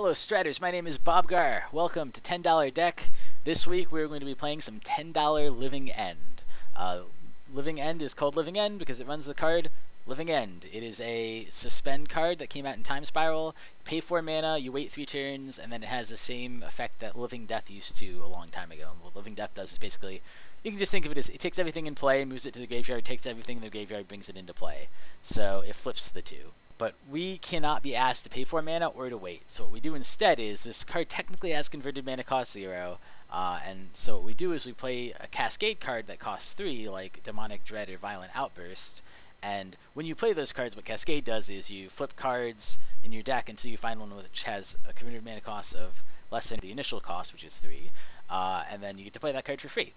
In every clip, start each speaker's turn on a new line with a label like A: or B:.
A: Hello Striders, my name is Bobgar. Welcome to $10 Deck. This week we're going to be playing some $10 Living End. Living End is called Living End because it runs the card Living End. It is a suspend card that came out in Time Spiral. You pay 4 mana, you wait 3 turns, and then it has the same effect that Living Death used to a long time ago. And what Living Death does is basically, you can just think of it as, it takes everything in play, moves it to the graveyard, takes everything in the graveyard, brings it into play. So it flips the two. But we cannot be asked to pay 4 mana or to wait. So what we do instead is, this card technically has converted mana cost 0, and so what we do is we play a Cascade card that costs 3, like Demonic Dread or Violent Outburst. And when you play those cards, what Cascade does is you flip cards in your deck until you find one which has a converted mana cost of less than the initial cost, which is 3, and then you get to play that card for free.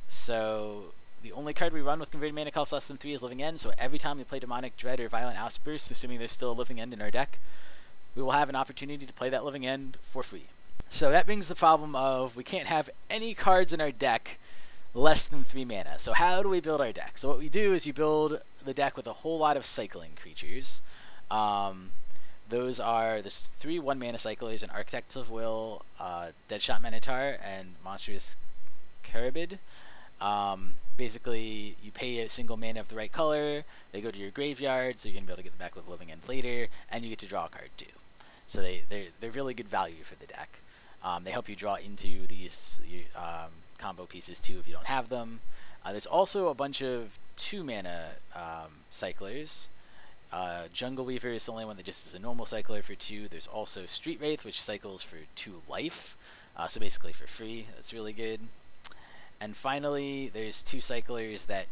A: So the only card we run with converted mana cost less than 3 is Living End, so every time we play Demonic Dread or Violent Outburst, assuming there's still a Living End in our deck, we will have an opportunity to play that Living End for free. So that brings the problem of we can't have any cards in our deck less than 3 mana. So how do we build our deck? So what we do is you build the deck with a whole lot of cycling creatures. There's 3 1-mana cyclers, an Architect of Will, Deadshot Minotaur, and Monstrous Carabid. Basically, you pay a single mana of the right color, they go to your graveyard, so you're going to be able to get them back with Living End later, and you get to draw a card too. So they're really good value for the deck. They help you draw into these combo pieces too if you don't have them. There's also a bunch of 2-mana cyclers. Jungle Weaver is the only one that just is a normal cycler for 2. There's also Street Wraith, which cycles for 2 life, so basically for free. That's really good. And finally, there's 2 cyclers that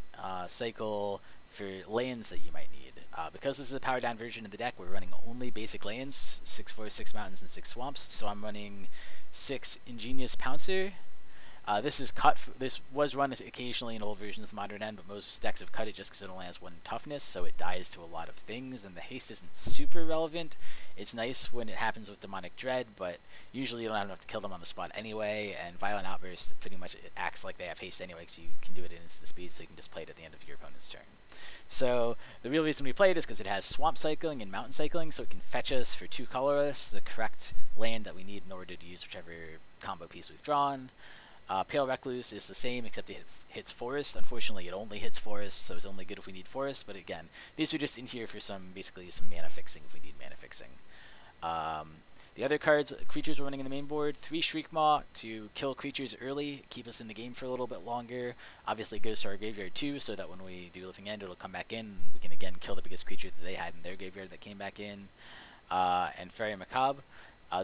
A: cycle for lands that you might need. Because this is a powered down version of the deck, we're running only basic lands, 6 forests, 6 mountains, and 6 swamps. So I'm running 6 Igneous Pouncer. This was run occasionally in old versions of Modern End, but most decks have cut it just because it only has 1 toughness, so it dies to a lot of things, and the haste isn't super relevant. It's nice when it happens with Demonic Dread, but usually you don't have enough to kill them on the spot anyway, and Violent Outburst pretty much it acts like they have haste anyway, so you can do it in instant speed, so you can just play it at the end of your opponent's turn. So the real reason we play it is because it has swamp cycling and mountain cycling, so it can fetch us for 2 colorless the correct land that we need in order to use whichever combo piece we've drawn. Pale Recluse is the same, except it hits forest. Unfortunately, it only hits forest, so it's only good if we need forest. But again, these are just in here for basically some mana fixing if we need mana fixing. The other creatures we're running in the main board, 3 Shriekmaw to kill creatures early, keep us in the game for a little bit longer. Obviously it goes to our graveyard too, so that when we do Living End, it'll come back in, and we can again kill the biggest creature that they had in their graveyard that came back in. And Faerie Macabre.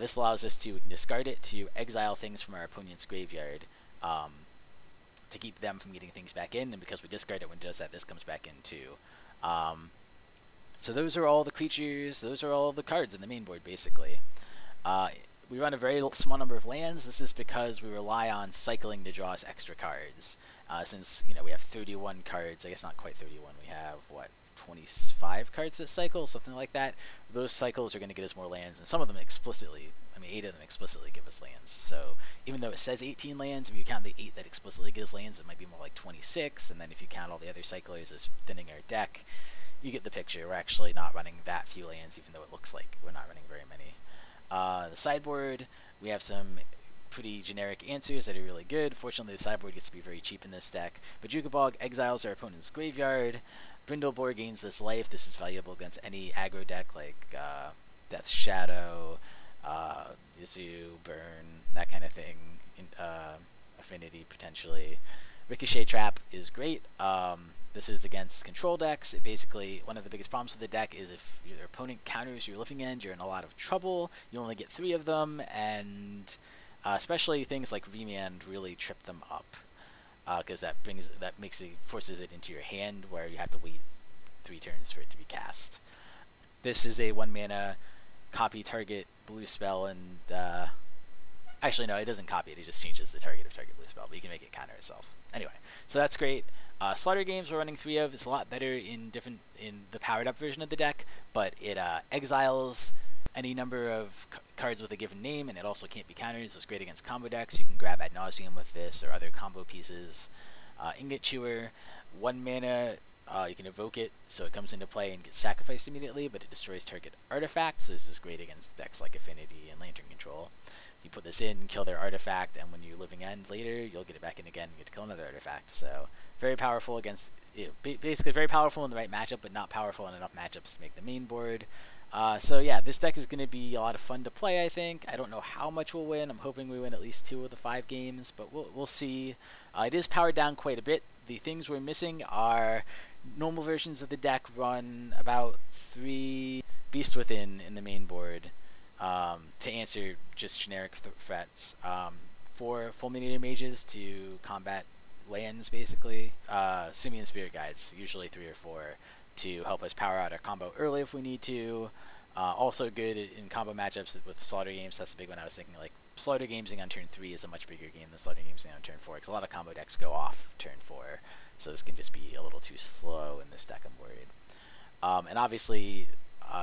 A: This allows us to discard it to exile things from our opponent's graveyard to keep them from getting things back in, and because we discard it when it does that, this comes back in too. So those are all the creatures, those are all the cards in the main board basically. We run a very small number of lands. This is because we rely on cycling to draw us extra cards. Since we have 31 cards, I guess not quite 31, we have what, 25 cards that cycle, something like that. Those cycles are going to get us more lands, and some of them explicitly, 8 of them explicitly give us lands. So even though it says 18 lands, if you count the 8 that explicitly gives lands, it might be more like 26, and then if you count all the other cyclers as thinning our deck, you get the picture. We're actually not running that few lands, even though it looks like we're not running very many. The sideboard, we have some pretty generic answers that are really good. Fortunately, the sideboard gets to be very cheap in this deck. Bojuka Bog exiles our opponent's graveyard. Brindle Boar gains this life. This is valuable against any aggro deck like Death's Shadow, Yuzu, Burn, that kind of thing. Affinity, potentially. Ricochet Trap is great. This is against control decks. It basically, one of the biggest problems with the deck is if your opponent counters your Living End, you're in a lot of trouble. You only get 3 of them, and especially things like Remand really trip them up. Because forces it into your hand where you have to wait 3 turns for it to be cast. This is a 1-mana copy target blue spell, and actually no, it doesn't copy it. It just changes the target of target blue spell, but you can make it counter itself. Anyway, so that's great. Slaughter Games we're running 3 of. It's a lot better in the powered up version of the deck, but it exiles any number of cards with a given name, and it also can't be countered, so it's great against combo decks. You can grab Ad Nauseam with this or other combo pieces. Ingot Chewer, 1 mana you can evoke it so it comes into play and gets sacrificed immediately, but it destroys target artifact, so this is great against decks like Affinity and Lantern Control. You put this in, kill their artifact, and when you living end later, you'll get it back in again and get to kill another artifact. So very powerful against, basically very powerful in the right matchup, but not powerful in enough matchups to make the main board. So yeah, this deck is going to be a lot of fun to play, I think. I don't know how much we'll win. I'm hoping we win at least 2 of the 5 games, but we'll see. It is powered down quite a bit. The things we're missing are normal versions of the deck run about 3 Beast Within in the main board to answer just generic threats. 4 Fulminator Mages to combat lands, basically. Simian Spirit Guides, usually 3 or 4, to help us power out our combo early if we need to. Also good in combo matchups with Slaughter Games. That's the big one I was thinking. Like, Slaughter Gamesing on turn 3 is a much bigger game than Slaughter Gamesing on turn 4, because a lot of combo decks go off turn 4, so this can just be a little too slow in this deck, I'm worried. And obviously,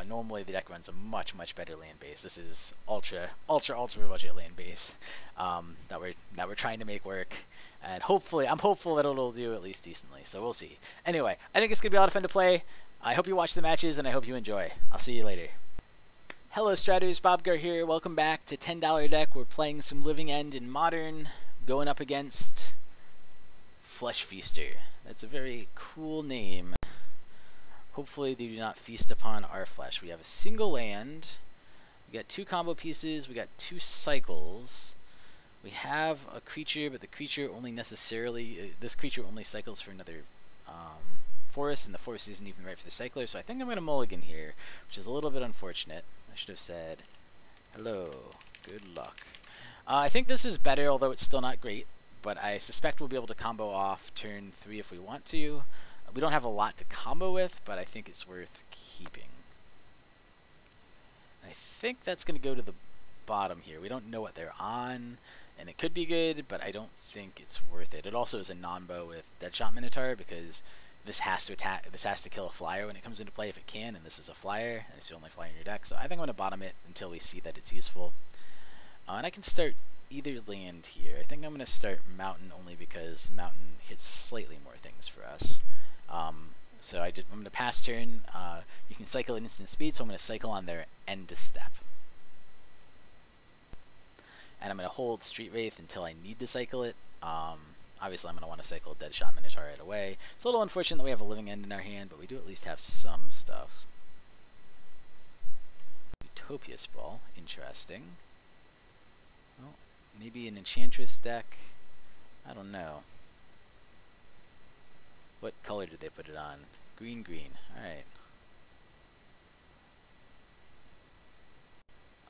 A: normally the deck runs a much better land base. This is ultra budget land base that we're trying to make work, and hopefully, I'm hopeful that it'll do at least decently. So we'll see. Anyway, I think it's gonna be a lot of fun to play. I hope you watch the matches, and I hope you enjoy. I'll see you later. Hello Straters, Bobgar here. Welcome back to $10 deck. We're playing some Living End in Modern, going up against Flesh Feaster. That's a very cool name. Hopefully they do not feast upon our flesh. We have a single land. We got 2 combo pieces. We got 2 cycles. We have a creature, but the creature only necessarily, this creature only cycles for another forest, and the forest isn't even right for the cycler, so I think I'm going to mulligan here, which is a little bit unfortunate. I should have said, hello, good luck. I think this is better, although it's still not great, but I suspect we'll be able to combo off turn 3 if we want to. We don't have a lot to combo with, but I think it's worth keeping. I think that's going to go to the bottom here. We don't know what they're on, and it could be good, but I don't think it's worth it. It also is a non-bow with Deadshot Minotaur, because this has to attack. This has to kill a flyer when it comes into play if it can, and this is a flyer, and it's the only flyer in your deck. So I think I'm going to bottom it until we see that it's useful. And I can start either land here. I think I'm going to start Mountain only because Mountain hits slightly more things for us. So I'm going to pass turn. You can cycle at instant speed, so I'm going to cycle on their end to step. And I'm going to hold Street Wraith until I need to cycle it. Obviously, I'm going to want to cycle Deadshot Minotaur right away. It's a little unfortunate that we have a Living End in our hand, but we do at least have some stuff. Utopias Ball, interesting. Well, maybe an Enchantress deck. I don't know. What color did they put it on? Green. Alright.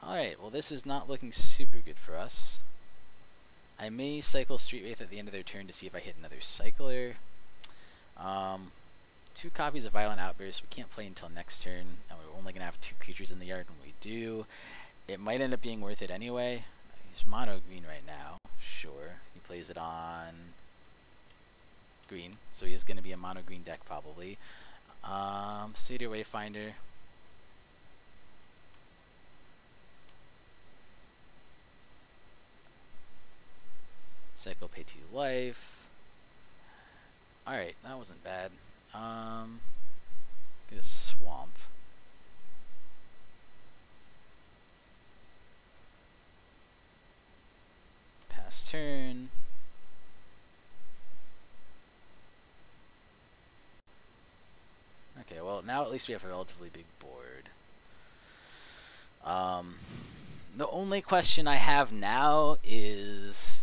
A: Alright, well this is not looking super good for us. I may cycle Street Wraith at the end of their turn to see if I hit another cycler. 2 copies of Violent Outburst. We can't play until next turn, and we're only going to have 2 creatures in the yard when we do. It might end up being worth it anyway. He's mono green right now. Sure. He plays it on green, so he's going to be a mono green deck probably. Satyr Wayfinder. Cycle, pay 2 life. Alright, that wasn't bad. Get a swamp. Pass turn. Okay, well now at least we have a relatively big board. The only question I have now is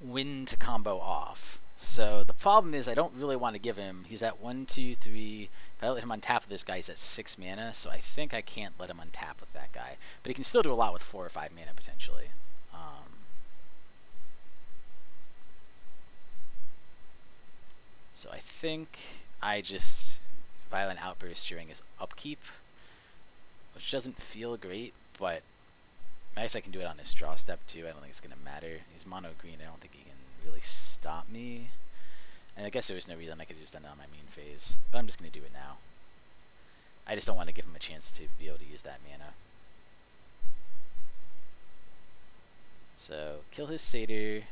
A: when to combo off. So the problem is I don't really want to give him, he's at 1, 2, 3, if I let him untap with this guy he's at 6 mana, so I think I can't let him untap with that guy. But he can still do a lot with 4 or 5 mana potentially. So I think I just Violent Outburst during his upkeep, which doesn't feel great, but I guess I can do it on his draw step too. I don't think it's going to matter. He's mono green. I don't think he can really stop me. And I guess there was no reason I could have just done it on my main phase. But I'm just going to do it now. I just don't want to give him a chance to be able to use that mana. So, kill his Satyr.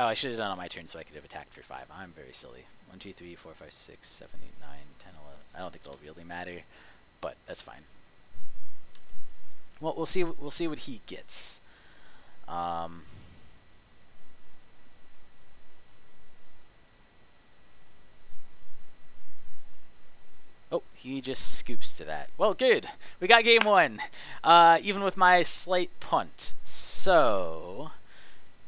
A: Oh, I should have done on my turn so I could have attacked for 5. I'm very silly. 1, 2, 3, 4, 5, 6, 7, 8, 9, 10, 11. I don't think it'll really matter, but that's fine. Well, we'll see what he gets. Oh, he just scoops to that. Well, good. We got game 1, even with my slight punt. So,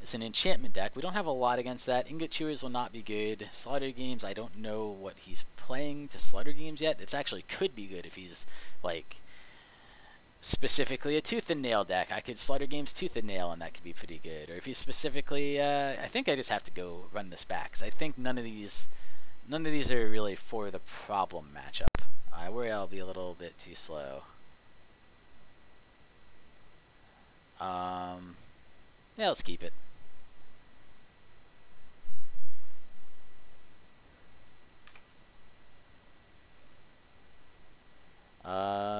A: it's an enchantment deck. We don't have a lot against that. Ingot Chewers will not be good. Slaughter Games, I don't know what he's playing to Slaughter Games yet. It actually could be good if he's, like, specifically a Tooth and Nail deck. I could Slaughter Games Tooth and Nail, and that could be pretty good. Or if he's specifically, I think I just have to go run this back, because I think none of these are really for the problem matchup. I worry I'll be a little bit too slow. Yeah, let's keep it.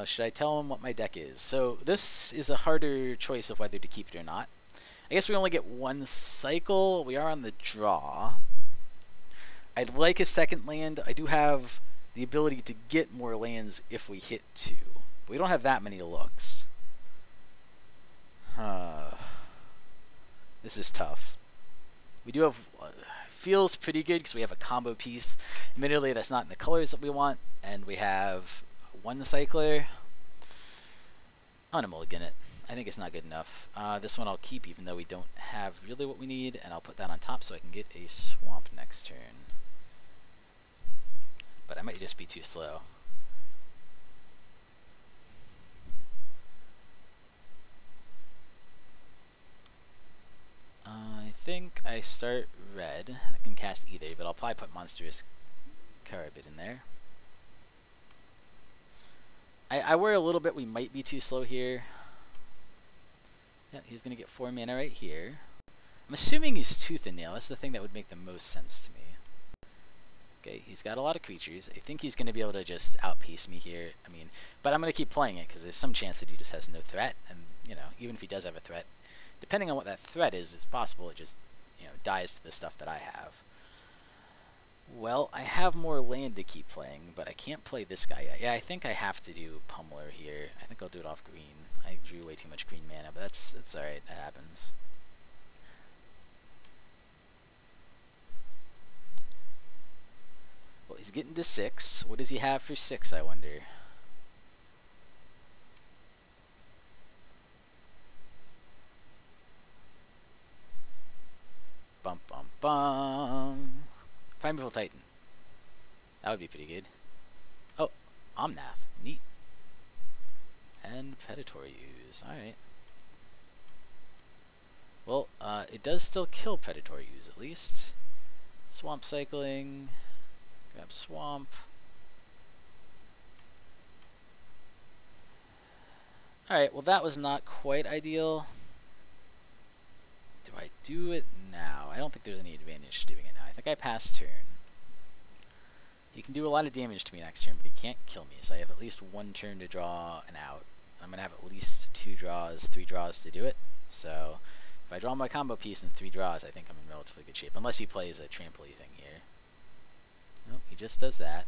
A: Should I tell him what my deck is? So this is a harder choice of whether to keep it or not. I guess we only get 1 cycle. We are on the draw. I'd like a second land. I do have the ability to get more lands if we hit 2. But we don't have that many looks. This is tough. We do have... feels pretty good because we have a combo piece. Admittedly, that's not in the colors that we want. And we have 1 cycler. I'm going to mulligan it. I think it's not good enough. This one I'll keep even though we don't have really what we need. And I'll put that on top so I can get a swamp next turn. But I might just be too slow. I think I start red. I can cast either, but I'll probably put Monstrous Carabid in there. I worry a little bit we might be too slow here. Yeah, he's going to get 4 mana right here. I'm assuming he's Tooth and Nail. That's the thing that would make the most sense to me. Okay, he's got a lot of creatures. I think he's going to be able to just outpace me here. I mean, but I'm going to keep playing it because there's some chance that he just has no threat. And, you know, even if he does have a threat, depending on what that threat is, it's possible it just, you know, dies to the stuff that I have. Well, I have more land to keep playing, but I can't play this guy yet. Yeah, I think I have to do Pummeler here. I think I'll do it off green. I drew way too much green mana, but that's alright. That happens. Well, he's getting to 6. What does he have for 6, I wonder? Bum bum bum. Primeval Titan. That would be pretty good. Oh, Omnath. Neat. And Predatory Ooze. Alright. Well, it does still kill Predatory Ooze at least. Swamp cycling. Grab Swamp. Alright, well that was not quite ideal. Do I do it now? I don't think there's any advantage to doing it now. I think I pass turn. He can do a lot of damage to me next turn, but he can't kill me, so I have at least 1 turn to draw an out. I'm going to have at least 2 draws, 3 draws to do it. So, if I draw my combo piece in 3 draws, I think I'm in relatively good shape. Unless he plays a trampoline thing here. Nope, he just does that.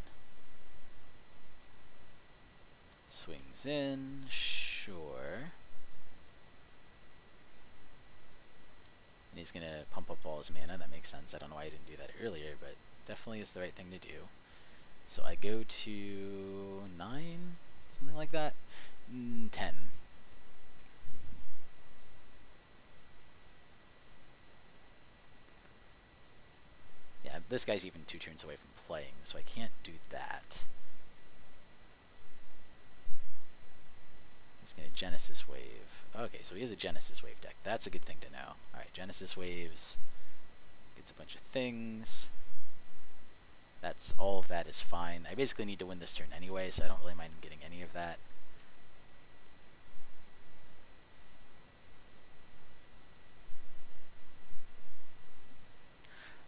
A: Swings in, sure. And he's going to pump up all his mana. That makes sense. I don't know why I didn't do that earlier, but definitely is the right thing to do. So I go to 9, something like that. 10. Yeah, this guy's even 2 turns away from playing, so I can't do that. He's going to Genesis Wave. Okay, so he has a Genesis Wave deck. That's a good thing to know. Alright, Genesis Waves. Gets a bunch of things. That's all of that is fine. I basically need to win this turn anyway, so I don't really mind him getting any of that.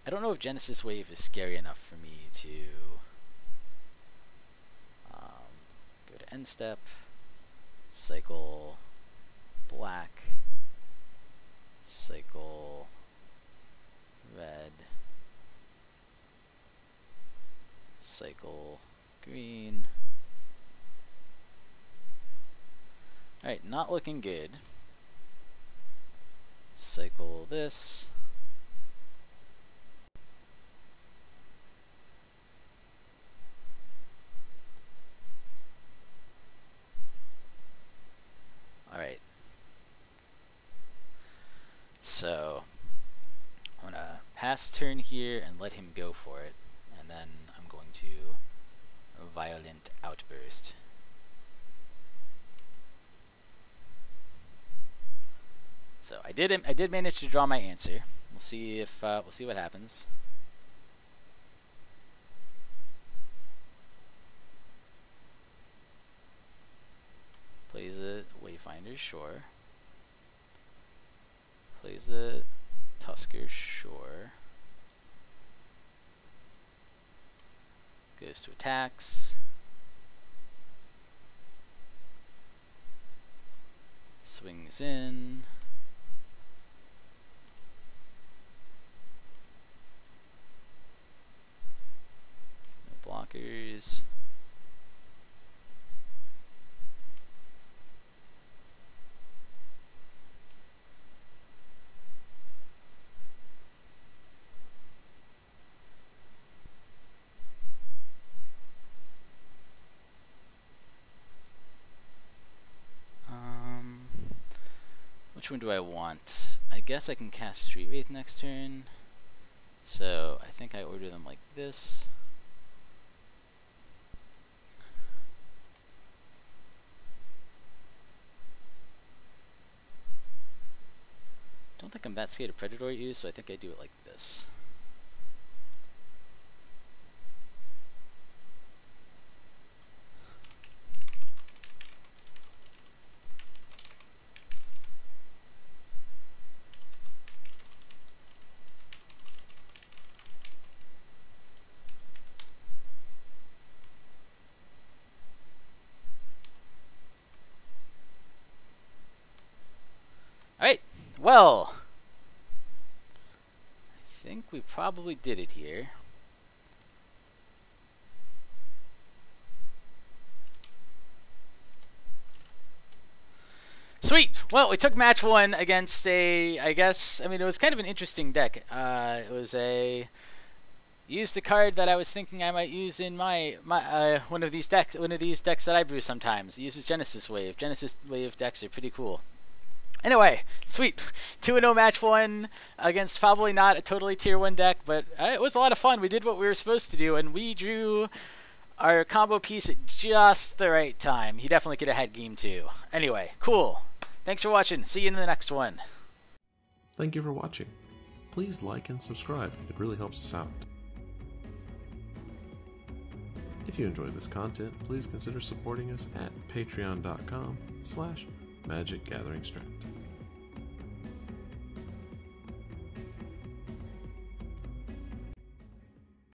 A: I don't know if Genesis Wave is scary enough for me to go to end step, cycle black, cycle red, cycle green. Alright, not looking good. Cycle this. Alright. So, I'm going to pass turn here and let him go for it. And then I'm going to Violent Outburst. So I did manage to draw my answer. We'll see if we'll see what happens. Plays it Wayfinder, sure. Plays it Tusker, sure. Goes to attacks. Swings in. No blockers. Which one do I want? I guess I can cast Street Wraith next turn. So I think I order them like this. Don't think I'm that scared of Predatory use, so I think I do it like this. Alright, well, I think we probably did it here. Sweet! Well, we took match one against a, I mean, it was kind of an interesting deck. It was a, used a card that I was thinking I might use in my one of these decks that I brew sometimes. It uses Genesis Wave. Genesis Wave decks are pretty cool. Anyway, sweet. 2-0 match one against probably not a totally tier 1 deck, but it was a lot of fun. We did what we were supposed to do, and we drew our combo piece at just the right time. He definitely could have had game 2. Anyway, cool. Thanks for watching. See you in the next one.
B: Thank you for watching. Please like and subscribe. It really helps us out. If you enjoyed this content, please consider supporting us at patreon.com/magicgatheringstrat.